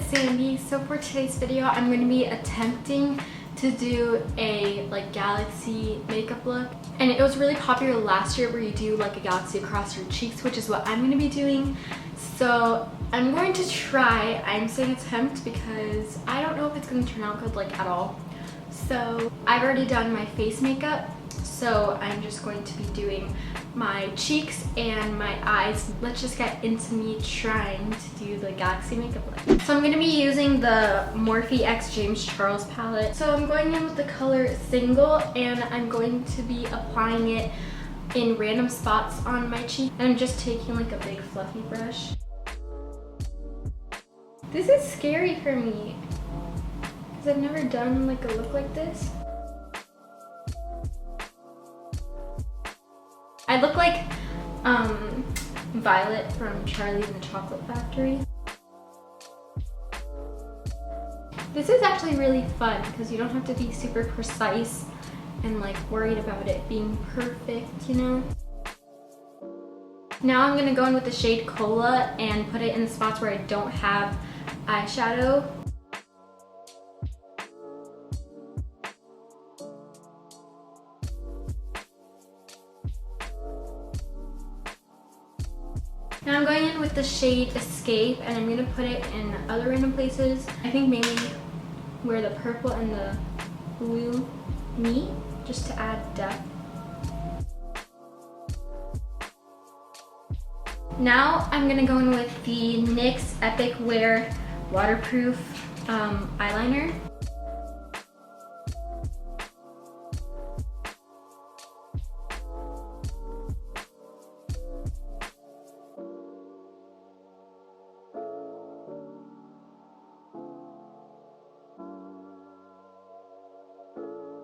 it's Sandy. So for today's video, I'm going to be attempting to do a galaxy makeup look. And it was really popular last year where you do like a galaxy across your cheeks, which is what I'm going to be doing. So I'm going to try. I'm saying attempt because I don't know if it's going to turn out good at all. So I've already done my face makeup, so I'm just going to be doing my cheeks and my eyes. Let's just get into me trying to do the galaxy makeup look. So I'm going to be using the Morphe X James Charles palette. So I'm going in with the color Single, and I'm going to be applying it in random spots on my cheek. And I'm just taking like a big fluffy brush. This is scary for me because I've never done like a look like this. I look like Violet from Charlie and the Chocolate Factory. This is actually really fun because you don't have to be super precise and like worried about it being perfect, you know? Now I'm gonna go in with the shade Cola and put it in the spots where I don't have eyeshadow. Now I'm going in with the shade Escape, and I'm going to put it in other random places. I think mainly where the purple and the blue meet, just to add depth. Now I'm going to go in with the NYX Epic Wear Waterproof eyeliner.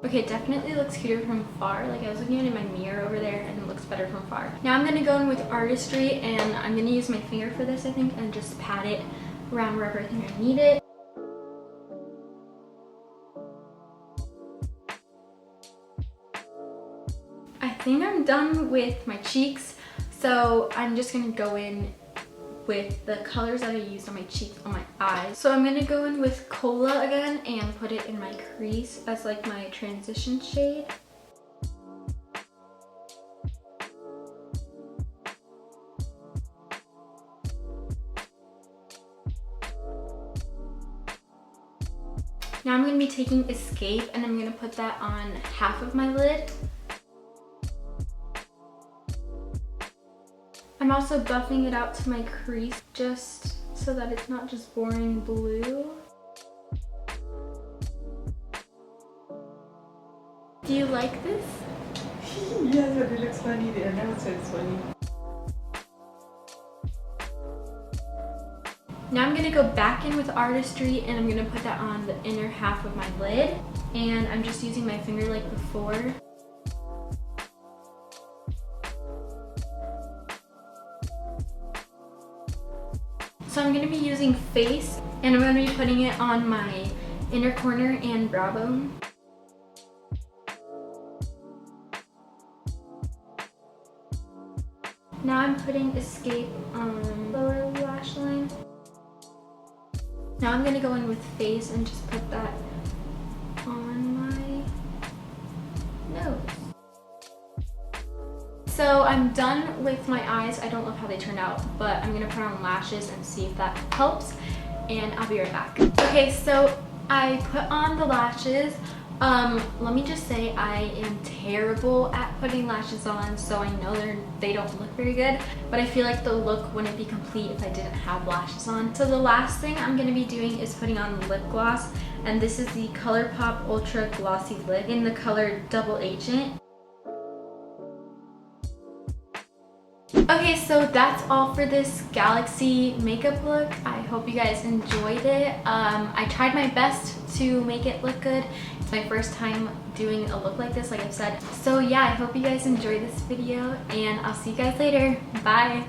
Okay, it definitely looks cuter from far. Like I was looking at it in my mirror over there and it looks better from far. Now I'm gonna go in with Artistry, and I'm gonna use my finger for this, I think, and just pat it around wherever I think I need it. I think I'm done with my cheeks, so I'm just gonna go in with the colors that I used on my cheeks, on my eyes. So I'm gonna go in with Cola again and put it in my crease as like my transition shade. Now I'm gonna be taking Escape and I'm gonna put that on half of my lid. I'm also buffing it out to my crease just so that it's not just boring blue. Do you like this? Yes, but it looks funny there. Now it says funny. Now I'm gonna go back in with Artistry and I'm gonna put that on the inner half of my lid. And I'm just using my finger like before. So I'm going to be using Face, and I'm going to be putting it on my inner corner and brow bone. Now I'm putting Escape on lower lash line. Now I'm going to go in with Face and just put that on my nose. So I'm done with my eyes. I don't love how they turned out, but I'm gonna put on lashes and see if that helps, and I'll be right back. Okay, so I put on the lashes. Let me just say I am terrible at putting lashes on, so I know they don't look very good, but I feel like the look wouldn't be complete if I didn't have lashes on. So the last thing I'm gonna be doing is putting on lip gloss, and this is the ColourPop Ultra Glossy Lip in the color Double Agent. Okay, so that's all for this galaxy makeup look. I hope you guys enjoyed it. I tried my best to make it look good. It's my first time doing a look like this, like I've said. So yeah, I hope you guys enjoyed this video, and I'll see you guys later. Bye!